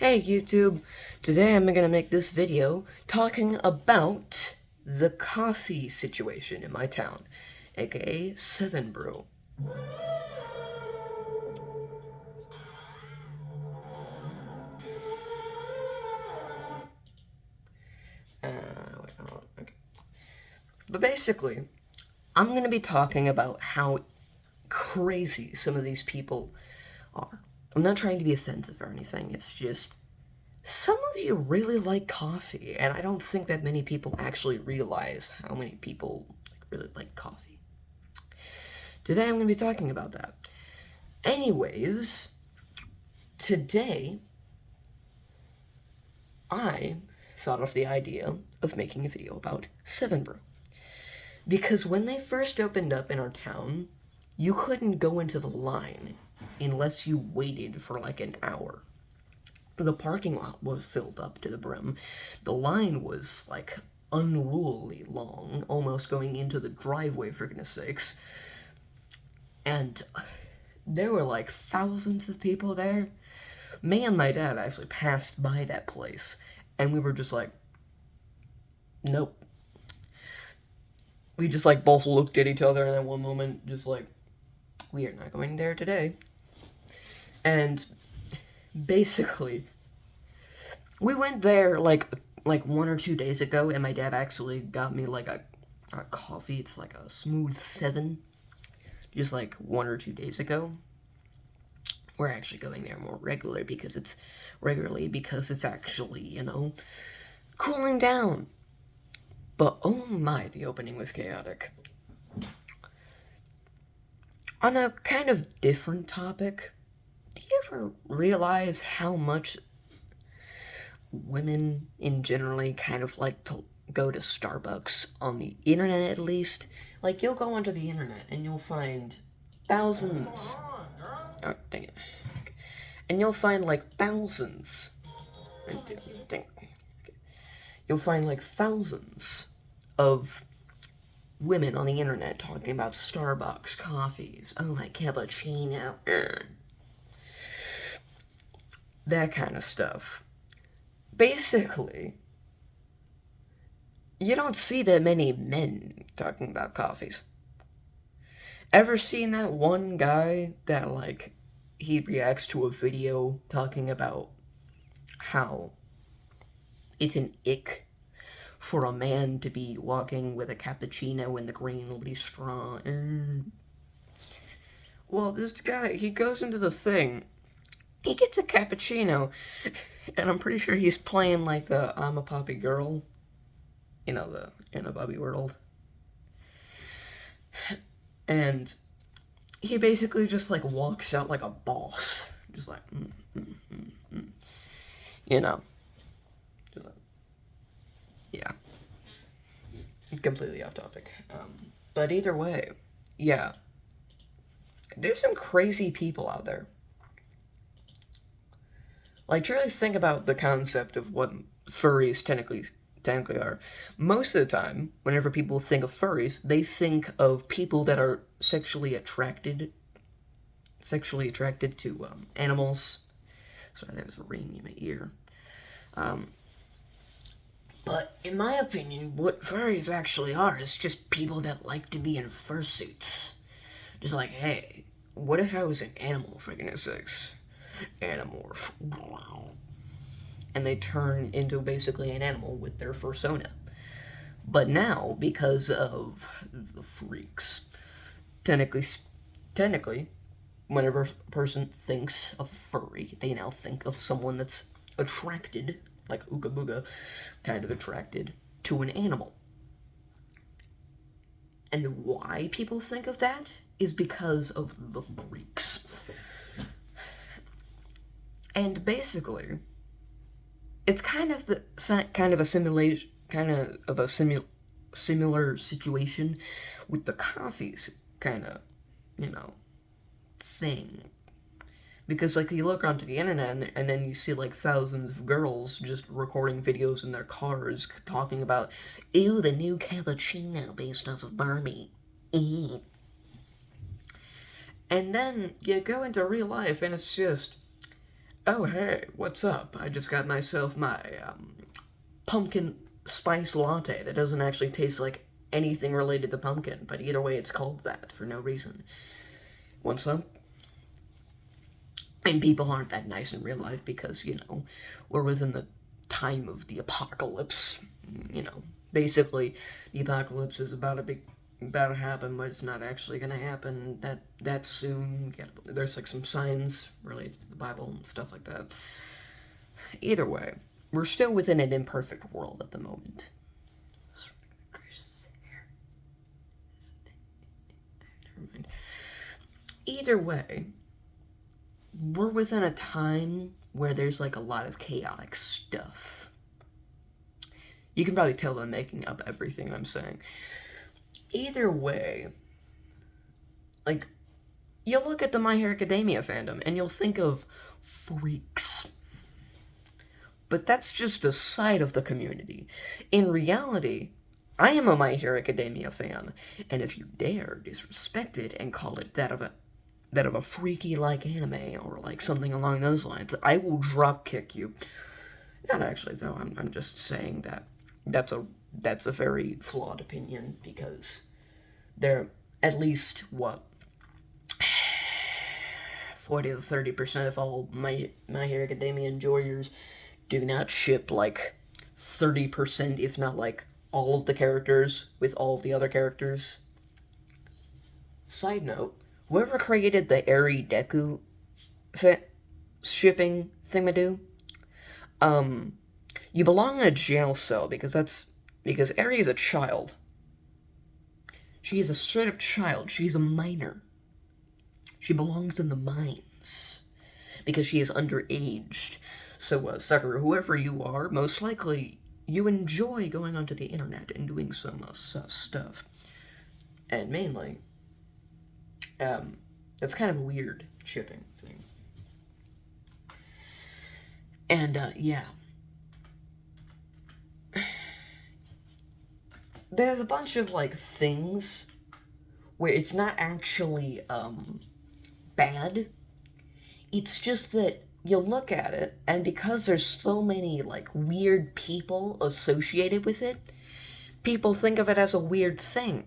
Hey YouTube, today I'm gonna make this video talking about the coffee situation in my town, aka Seven Brew. Okay. But basically, I'm gonna be talking about how crazy some of these people are. I'm not trying to be offensive or anything, it's just some of you really like coffee, and I don't think that many people actually realize how many people really like coffee. Today I'm going to be talking about that. Anyways, today I thought of the idea of making a video about Seven Brew. Because when they first opened up in our town, you couldn't go into the line unless you waited for like an hour. The parking lot was filled up to the brim. The line was like unruly long, almost going into the driveway for goodness sakes. And there were like thousands of people there. Me and my dad actually passed by that place, and we were just like, nope. We just like both looked at each other, and at one moment, just like, we are not going there today. And basically, we went there like 1 or 2 days ago, and my dad actually got me like a coffee. It's like a Smooth 7, just like 1 or 2 days ago. We're actually going there more regularly because it's actually, cooling down. But oh my, the opening was chaotic. On a kind of different topic, do you ever realize how much women in generally kind of like to go to Starbucks on the internet, at least? Like, you'll go onto the internet and you'll find thousands. Oh, dang it. And you'll find like thousands. Dang. You'll find like thousands of women on the internet talking about Starbucks coffees. Oh, my cappuccino. That kind of stuff. Basically, you don't see that many men talking about coffees. Ever seen that one guy that, like, he reacts to a video talking about how it's an ick for a man to be walking with a cappuccino in the green little straw? Well, this guy, he goes into the thing, he gets a cappuccino, and I'm pretty sure he's playing like the I'm a Poppy Girl, the in a Bobby World. And he basically just like walks out like a boss, just like just like, yeah, completely off topic. But either way, yeah, there's some crazy people out there. Like, truly think about the concept of what furries technically are. Most of the time, whenever people think of furries, they think of people that are sexually attracted to animals. Sorry, there was a ring in my ear. But in my opinion, what furries actually are is just people that like to be in fursuits. Just like, hey, what if I was an animal for goodness sakes? Animorph. And they turn into basically an animal with their fursona. But now, because of the freaks, technically, whenever a person thinks of furry, they now think of someone that's attracted, like Ooga Booga, kind of attracted to an animal. And why people think of that is because of the freaks. And basically, it's kind of a similar situation with the coffees kind of, thing. Because, like, you look onto the internet and then you see, like, thousands of girls just recording videos in their cars talking about, ew, the new cappuccino based off of Barbie. And then you go into real life and it's just oh hey, what's up? I just got myself my pumpkin spice latte that doesn't actually taste like anything related to pumpkin, but either way it's called that for no reason. Want some? And people aren't that nice in real life because, we're within the time of the apocalypse. Basically, the apocalypse is about to happen, but it's not actually going to happen that soon. There's like some signs related to the Bible and stuff like that. Either way, we're still within an imperfect world at the moment. Never mind. Either way, we're within a time where there's like a lot of chaotic stuff. You can probably tell that I'm making up everything I'm saying. Either way, like, you'll look at the My Hero Academia fandom and you'll think of freaks. But that's just a side of the community. In reality, I am a My Hero Academia fan, and if you dare disrespect it and call it that of a freaky like anime or like something along those lines, I will drop kick you. Not actually though. I'm just saying that that's a very flawed opinion because there at least 40 to 30% of all My Hero Academia enjoyers do not ship like 30%, if not like all of the characters with all of the other characters. Side note, whoever created the Eri Deku shipping thingadoo, you belong in a jail cell because Eri is a child. She is a straight up child. She's a minor. She belongs in the mines because she is underaged. So, Sakura, whoever you are, most likely you enjoy going onto the internet and doing some sus stuff. And mainly, that's kind of a weird shipping thing. And, yeah. There's a bunch of, like, things where it's not actually, bad. It's just that you look at it, and because there's so many, like, weird people associated with it, people think of it as a weird thing.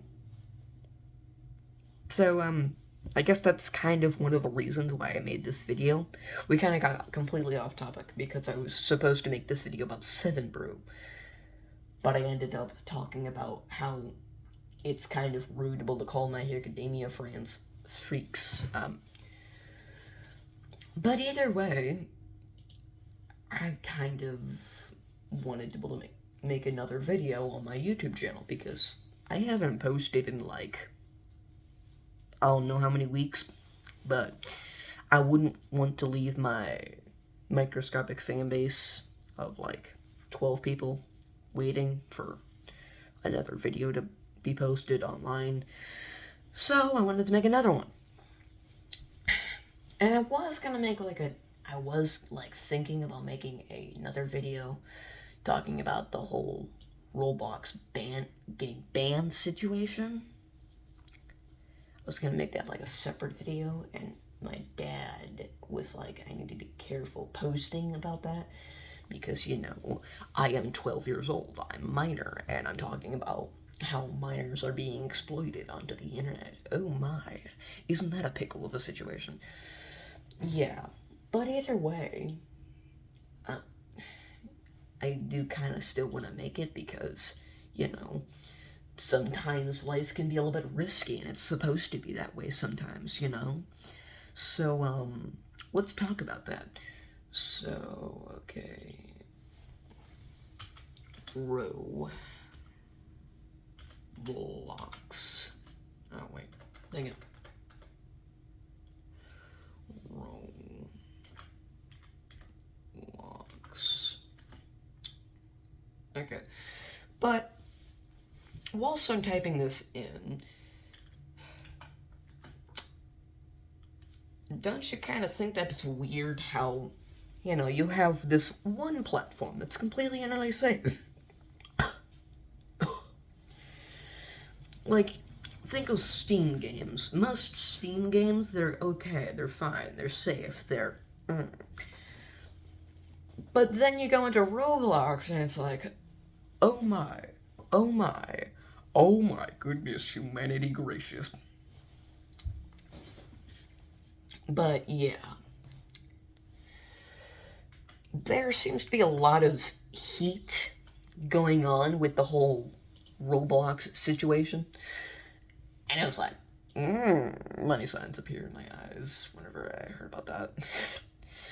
So, I guess that's kind of one of the reasons why I made this video. We kind of got completely off topic because I was supposed to make this video about 7 Brew. But I ended up talking about how it's kind of rude to call My Hero Academia fans freaks. But either way, I kind of wanted to make another video on my YouTube channel because I haven't posted in like, I don't know how many weeks, but I wouldn't want to leave my microscopic fan base of like 12 people waiting for another video to be posted online. So I wanted to make another one. And I was gonna make I was thinking about making another video talking about the whole Roblox getting banned situation. I was gonna make that like a separate video, and my dad was like, I need to be careful posting about that because, I am 12 years old, I'm a minor, and I'm talking about how minors are being exploited onto the internet. Oh my, isn't that a pickle of a situation? Yeah, but either way, I do kind of still want to make it because, sometimes life can be a little bit risky, and it's supposed to be that way sometimes, So, let's talk about that. So, okay. Roblox. Oh, wait. Dang it. Roblox. Okay. But, whilst I'm typing this in, don't you kind of think that it's weird how, you have this one platform that's completely and utterly safe? Like, think of Steam games. Most Steam games, they're okay, they're fine, they're safe, they're... But then you go into Roblox and it's like, oh my, oh my, oh my goodness, humanity gracious. But yeah, there seems to be a lot of heat going on with the whole Roblox situation. And I was like, money signs appear in my eyes whenever I heard about that.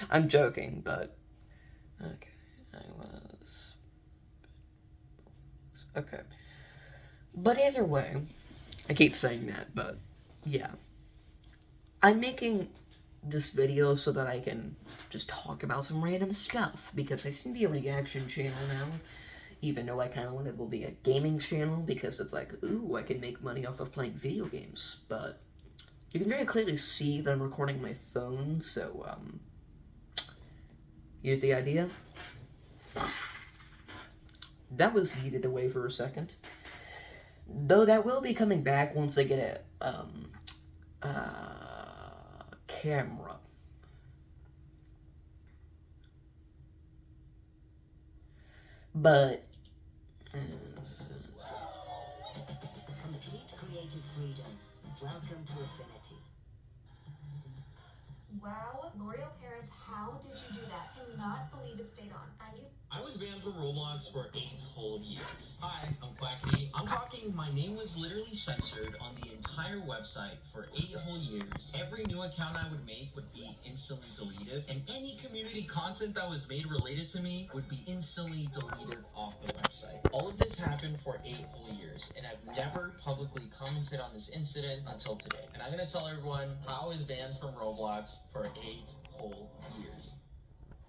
I'm joking, but okay, okay. But either way, I keep saying that, but yeah. I'm making this video so that I can just talk about some random stuff, because I seem to be a reaction channel now, even though I kind of wanted it to be a gaming channel, because it's like, ooh, I can make money off of playing video games, but you can very clearly see that I'm recording my phone, so, here's the idea. That was yeeted away for a second. Though that will be coming back once I get a, camera. But complete creative freedom. Welcome to Affinity. Wow, L'Oreal Paris, how did you do that? Cannot believe it stayed on. I was banned from Roblox for 8 whole years. Hi, I'm Quackity. I'm talking, my name was literally censored on the entire website for 8 whole years. Every new account I would make would be instantly deleted, and any community content that was made related to me would be instantly deleted off the website. All of this happened for 8 whole years, and I've never publicly commented on this incident until today. And I'm gonna tell everyone how I was banned from Roblox for 8 whole years.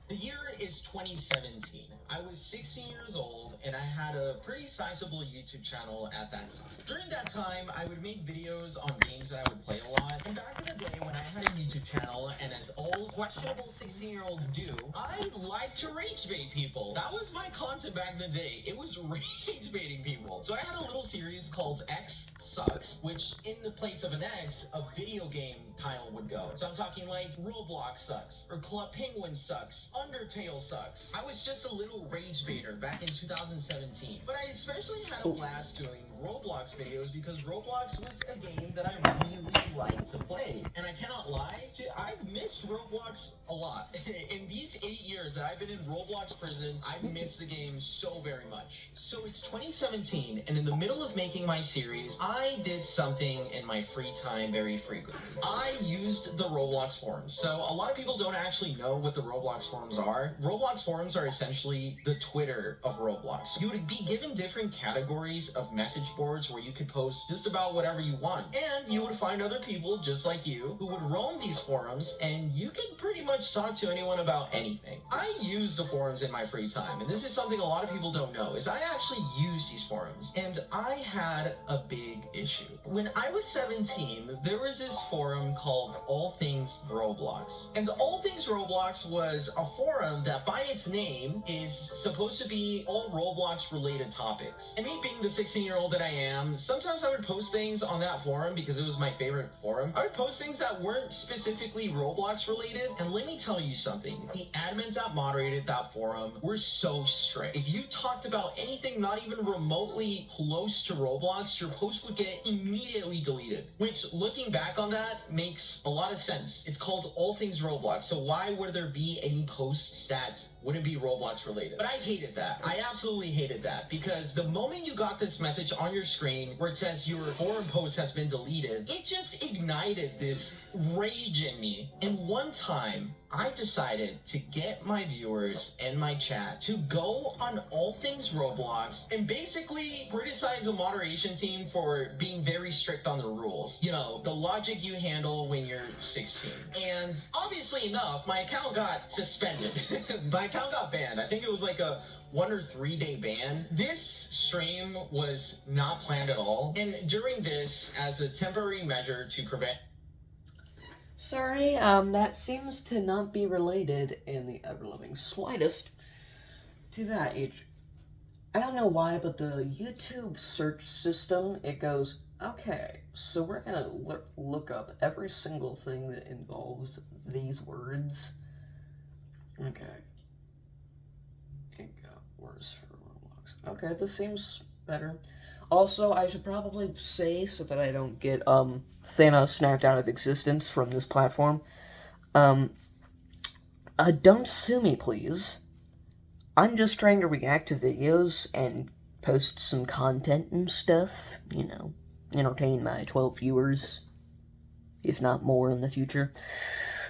The year is 2017. I was 16 years old and I had a pretty sizable YouTube channel at that time. During that time, I would make videos on games that I would play a lot. And back in the day when I had a YouTube channel, and as all questionable 16-year-olds do, I liked to rage bait people. That was my content back in the day. It was rage baiting people. So I had a little series called X Sucks, which in the place of an X, a video game title would go. So I'm talking like Roblox Sucks, or Club Penguin Sucks, Undertale Sucks. I was just a little rage baiter back in 2017, but I especially had a blast doing Roblox videos because Roblox was a game that I really liked to play. And I cannot lie, I've missed Roblox a lot. In these 8 years that I've been in Roblox prison, I've missed the game so very much. So it's 2017, and in the middle of making my series, I did something in my free time very frequently. I used the Roblox forums. So a lot of people don't actually know what the Roblox forums are. Roblox forums are essentially the Twitter of Roblox. You would be given different categories of message boards where you could post just about whatever you want. And you would find other people just like you who would roam these forums, and you could pretty much talk to anyone about anything. I use the forums in my free time, and this is something a lot of people don't know, is I actually use these forums. And I had a big issue. When I was 17, there was this forum called All Things Roblox. And All Things Roblox was a forum that by its name is supposed to be all Roblox related topics. And me being the 16-year-old that I am, sometimes I would post things on that forum because it was my favorite forum. I would post things that weren't specifically Roblox related, and let me tell you something. The admins that moderated that forum were so strict. If you talked about anything not even remotely close to Roblox, your post would get immediately deleted. Which, looking back on that, makes a lot of sense. It's called All Things Roblox, so why would there be any posts that wouldn't be Roblox related? But I hated that. I absolutely hated that, because the moment you got this message on your screen where it says your forum post has been deleted, it just ignited this rage in me. And one time, I decided to get my viewers and my chat to go on All Things Roblox and basically criticize the moderation team for being very strict on the rules. You know, the logic you handle when you're 16. And obviously enough, my account got suspended. My account got banned. I think it was like a 1 or 3 day ban. This stream was not planned at all. And during this, as a temporary measure to prevent... Sorry, that seems to not be related in the ever-loving slightest to that age. I don't know why, but the YouTube search system, it goes, okay, so we're gonna look up every single thing that involves these words. Okay. hours for Roblox. Okay, this seems better. Also, I should probably say, so that I don't get Thanos snapped out of existence from this platform, don't sue me, please. I'm just trying to react to videos and post some content and stuff, you know, entertain my 12 viewers, if not more in the future.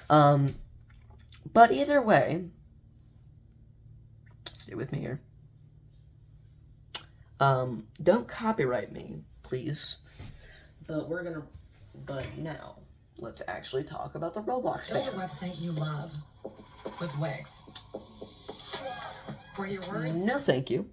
But either way, stay with me here. Don't copyright me, please. But now, let's actually talk about the Roblox Build a ban. website you love with Wix. For your words? No, thank you.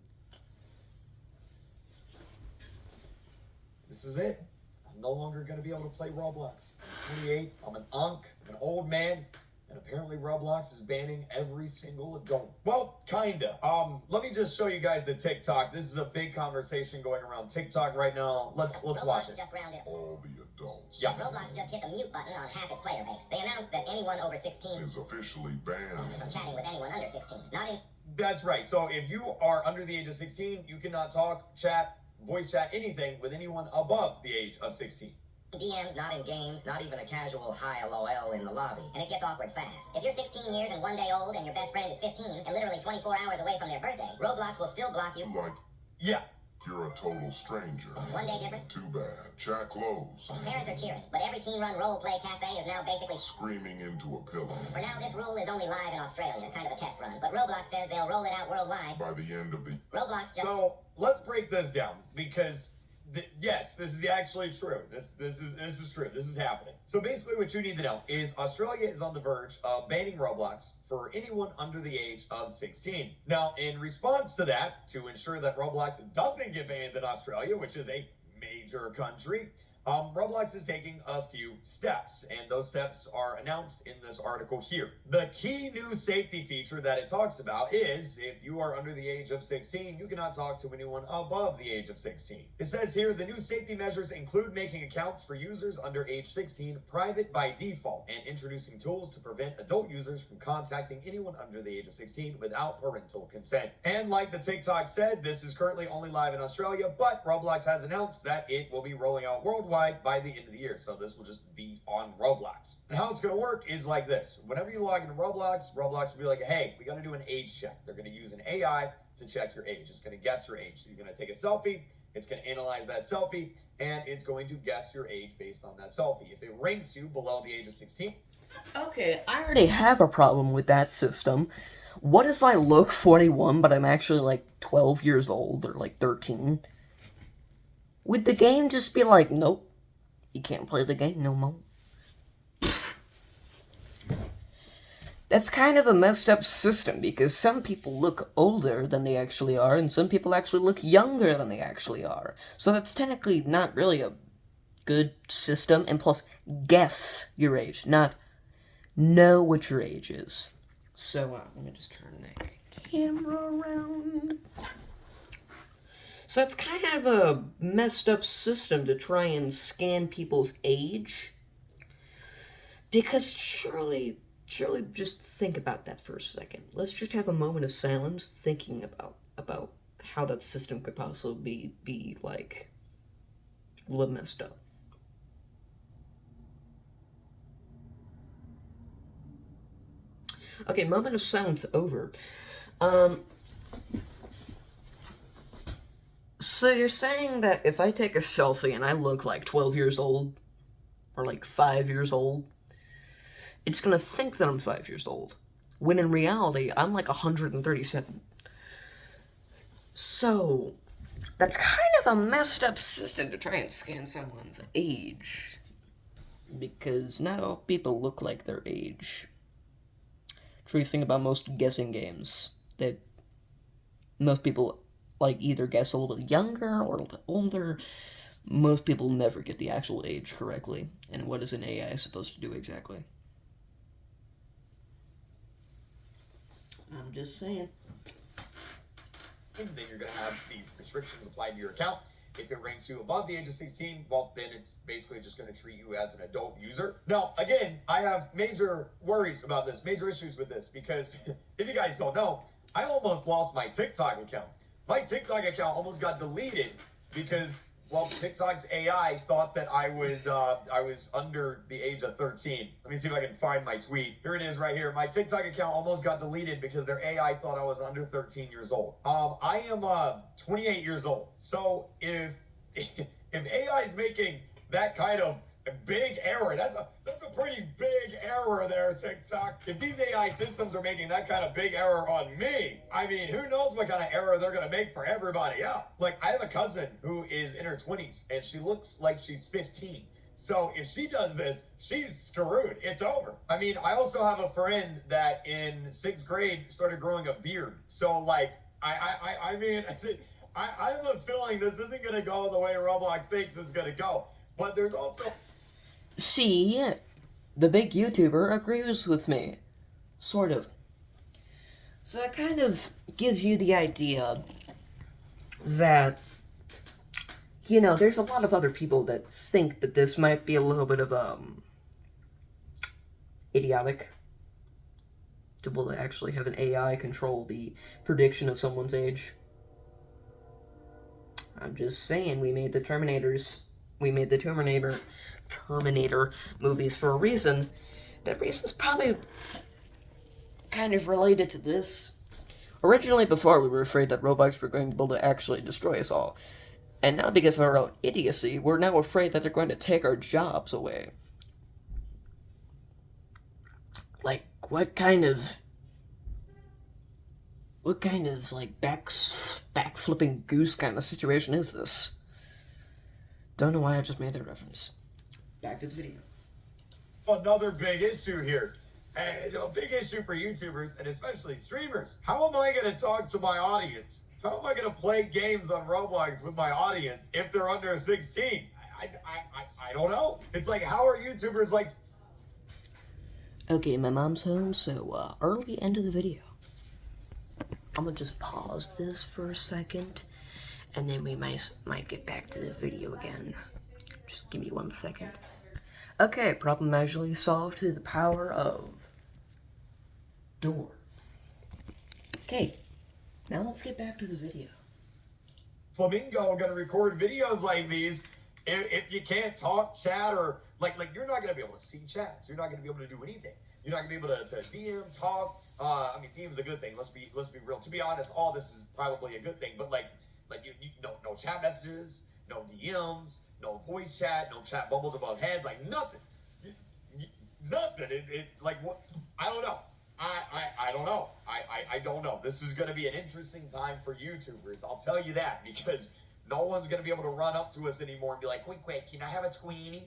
This is it. I'm no longer going to be able to play Roblox. I'm 28, I'm an unk, I'm an old man, and apparently Roblox is banning every single adult. Well, kinda. Let me just show you guys the TikTok. This is a big conversation going around TikTok right now. Let's Roblox watch it. just rounded. All the adults Yeah. Roblox just hit the mute button on half its player base. They announced that anyone over 16 is officially banned. from chatting with anyone under 16. Not in That's right. So if you are under the age of 16, you cannot talk, chat, voice chat, anything with anyone above the age of 16. DMs, not in games, not even a casual hi LOL in the lobby. And it gets awkward fast. If you're 16 years and 1 day old and your best friend is 15 and literally 24 hours away from their birthday, Roblox will still block you. Like Yeah. you're a total stranger. 1 day difference. Too bad. Chat closed. Parents are cheering, but every teen-run role-play cafe is now basically... Screaming into a pillow. For now, this rule is only live in Australia, kind of a test run. But Roblox says they'll roll it out worldwide. By the end of the Roblox just... So let's break this down because yes, this is actually true. This is true. This is happening. So basically, what you need to know is Australia is on the verge of banning Roblox for anyone under the age of 16. Now, in response to that, to ensure that Roblox doesn't get banned in Australia, which is a major country, Roblox is taking a few steps, and those steps are announced in this article here. The key new safety feature that it talks about is if you are under the age of 16, you cannot talk to anyone above the age of 16. It says here, the new safety measures include making accounts for users under age 16 private by default and introducing tools to prevent adult users from contacting anyone under the age of 16 without parental consent. And like the TikTok said, this is currently only live in Australia, but Roblox has announced that it will be rolling out worldwide by the end of the year. So this will just be on Roblox. And how it's going to work is like this. Whenever you log into Roblox, Roblox will be like, hey, we got to do an age check. They're going to use an AI to check your age. It's going to guess your age. So you're going to take a selfie. It's going to analyze that selfie, and it's going to guess your age based on that selfie. If it ranks you below the age of 16, Okay, I already have a problem with that system. What if I look 41, but I'm actually like 12 years old or like 13? Would the game just be like, nope, you can't play the game no more? That's kind of a messed up system because some people look older than they actually are and some people actually look younger than they actually are. So that's technically not really a good system, and plus, guess your age, not know what your age is. So, let me just turn the camera around. So it's kind of a messed up system to try and scan people's age. Because surely just think about that for a second. Let's just have a moment of silence thinking about how that system could possibly be like, messed up. Okay, moment of silence over. So you're saying that if I take a selfie and I look like 12 years old, or like 5 years old, it's gonna think that I'm 5 years old, when in reality, I'm like 137. So, that's kind of a messed up system to try and scan someone's age, because not all people look like their age. True thing about most guessing games, that most people like either guess a little bit younger or a little bit older. Most people never get the actual age correctly. And what is an AI supposed to do exactly? I'm just saying. then you're going to have these restrictions applied to your account. If it ranks you above the age of 16, well, then it's basically just going to treat you as an adult user. Now, again, I have major worries about this, major issues with this, because if you guys don't know, I almost lost my TikTok account. My TikTok account almost got deleted because, well, TikTok's AI thought that I was under the age of 13. Let me see if I can find my tweet. Here it is right here. My TikTok account almost got deleted because their AI thought I was under 13 years old. I am 28 years old. So if AI is making that kind of a big error, that's a pretty big error there, TikTok. If these AI systems are making that kind of big error on me, I mean, who knows what kind of error they're gonna make for everybody else. Like, I have a cousin who is in her 20s and she looks like she's 15. So if she does this, she's screwed. It's over. I mean, I also have a friend that in 6th grade started growing a beard. So like, I mean, I have a feeling this isn't gonna go the way Roblox thinks it's gonna go. But there's also... See, the big YouTuber agrees with me. Sort of. So that kind of gives you the idea that, you know, there's a lot of other people that think that this might be a little bit of, idiotic. Will they actually have an AI control the prediction of someone's age? I'm just saying, we made the Terminator movies for a reason. That reason's probably kind of related to this. Originally, before, we were afraid that robots were going to be able to actually destroy us all. And now, because of our own idiocy, we're now afraid that they're going to take our jobs away. Like, what kind of like, backflipping goose kind of situation is this? Don't know why I just made that reference. Back to the video. Another big issue here. And a big issue for YouTubers and especially streamers. How am I going to talk to my audience? How am I going to play games on Roblox with my audience if they're under 16? I don't know. It's like, how are YouTubers like... Okay, my mom's home, so early end of the video. I'm gonna just pause this for a second, and then we might get back to the video again. Just give me 1 second. Okay, problem magically solved to the power of door. Okay, now let's get back to the video. Flamingo gonna record videos like these if you can't talk, chat, or like you're not gonna be able to see chats. You're not gonna be able to do anything. You're not gonna be able to DM, talk. I mean, DM's a good thing. Let's be real. To be honest, all this is probably a good thing. But like you no chat messages, no DMs, no voice chat, no chat bubbles above heads, like nothing. Nothing. It like what? I don't know. I don't know. I don't know. This is going to be an interesting time for YouTubers. I'll tell you that, because no one's going to be able to run up to us anymore and be like, quick, can I have a tweenie?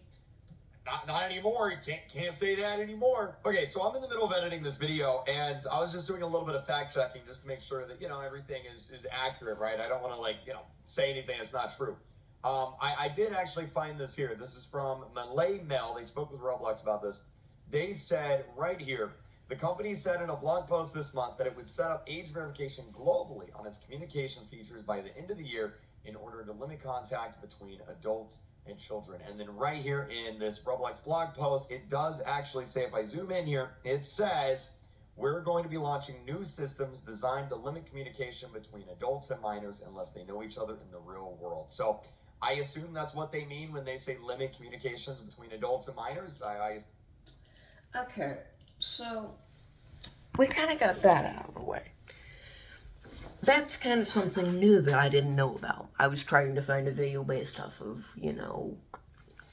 Not anymore. You can't say that anymore. Okay, so I'm in the middle of editing this video, and I was just doing a little bit of fact checking just to make sure that, you know, everything is accurate, right? I don't want to, like, you know, say anything that's not true. I did actually find this here. This is from Malay Mail. They spoke with Roblox about this. They said right here, the company said in a blog post this month that it would set up age verification globally on its communication features by the end of the year in order to limit contact between adults and children. And then right here in this Roblox blog post, it does actually say, if I zoom in here, it says, we're going to be launching new systems designed to limit communication between adults and minors unless they know each other in the real world. So I assume that's what they mean when they say limit communications between adults and minors. Okay, so we kind of got that out of the way. That's kind of something new that I didn't know about. I was trying to find a video based off of, you know,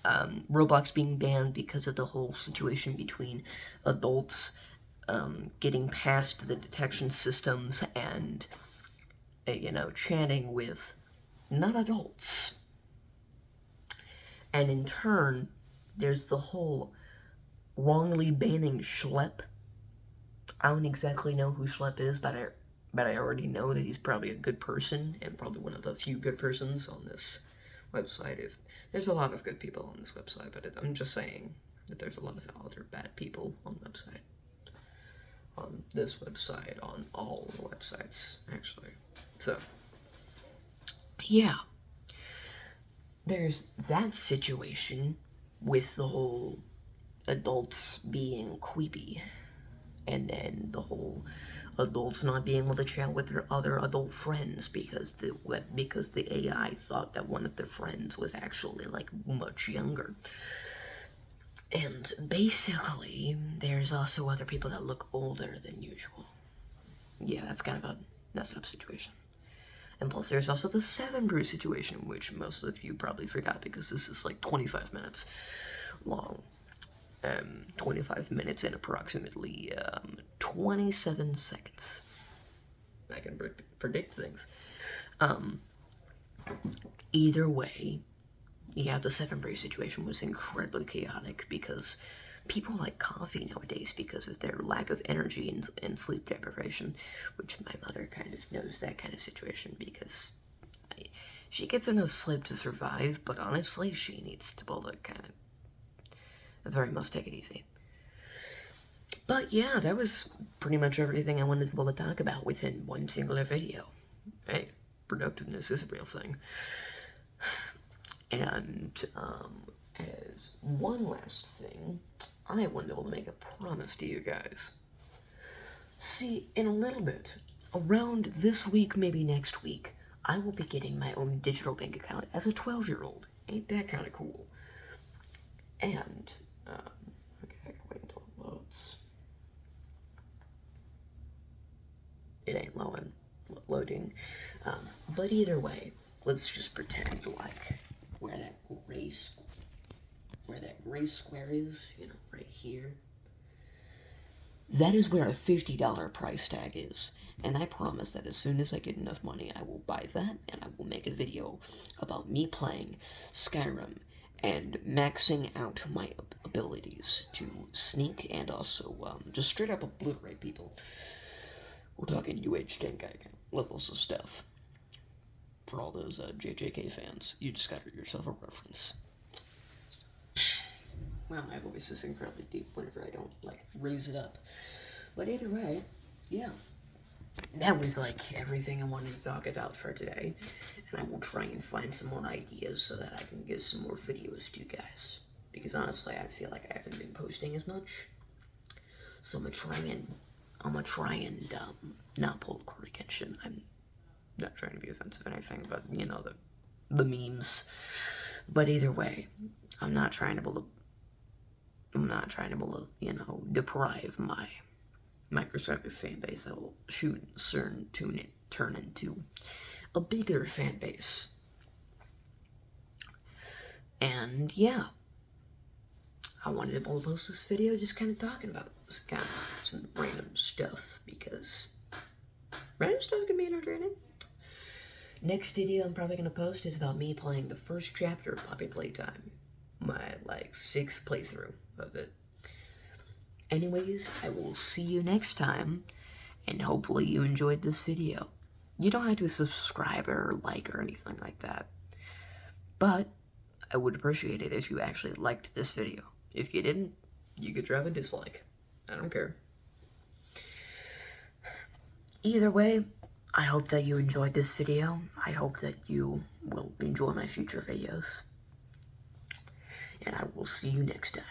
Roblox being banned because of the whole situation between adults getting past the detection systems and, you know, chatting with non-adults. And in turn, there's the whole wrongly banning Schlep. I don't exactly know who Schlep is, but I already know that he's probably a good person, and probably one of the few good persons on this website. If there's a lot of good people on this website, but I'm just saying that there's a lot of other bad people on the website. On this website, on all the websites, actually. So, yeah. There's that situation with the whole adults being creepy, and then the whole adults not being able to chat with their other adult friends because the AI thought that one of their friends was actually like much younger. And basically, there's also other people that look older than usual. Yeah, that's kind of a messed up situation. And plus, there's also the 7 Brew situation, which most of you probably forgot because this is like 25 minutes long. 25 minutes and approximately 27 seconds. I can predict things. Either way, yeah, the 7 Brew situation was incredibly chaotic because people like coffee nowadays because of their lack of energy and sleep deprivation, which my mother kind of knows that kind of situation because she gets enough sleep to survive, but honestly, she needs to be able to kind of very much take it easy. But yeah, that was pretty much everything I wanted to be able to talk about within one singular video. Hey, productiveness is a real thing. And as one last thing, I wanted to be able to make a promise to you guys. See, in a little bit, around this week, maybe next week, I will be getting my own digital bank account as a 12-year-old. Ain't that kind of cool? And, okay, I can wait until it loads. It ain't loading. But either way, let's just pretend like where that gray square is, you know, right here. That is where a $50 price tag is. And I promise that as soon as I get enough money, I will buy that, and I will make a video about me playing Skyrim and maxing out my abilities to sneak and also just straight up obliterate people. We're talking UH-10 levels of stuff. For all those JJK fans, you just got yourself a reference. Wow, my voice is incredibly deep whenever I don't, like, raise it up. But either way, yeah. That was, like, everything I wanted to talk about for today. And I will try and find some more ideas so that I can get some more videos to you guys. Because honestly, I feel like I haven't been posting as much. So I'm gonna try and not pull the Corey Kenshin. I'm not trying to be offensive or anything, but, you know, the memes. But either way, I'm not trying to, you know, deprive my prospective fan base. I will soon turn into a bigger fan base. And yeah, I wanted to post this video just kind of talking about some random stuff because random stuff can be entertaining. Next video I'm probably going to post is about me playing the first chapter of Puppy Playtime. My, like, 6th playthrough of it. Anyways, I will see you next time, and hopefully you enjoyed this video. You don't have to subscribe or like or anything like that. But I would appreciate it if you actually liked this video. If you didn't, you could drop a dislike. I don't care. Either way, I hope that you enjoyed this video. I hope that you will enjoy my future videos. And I will see you next time.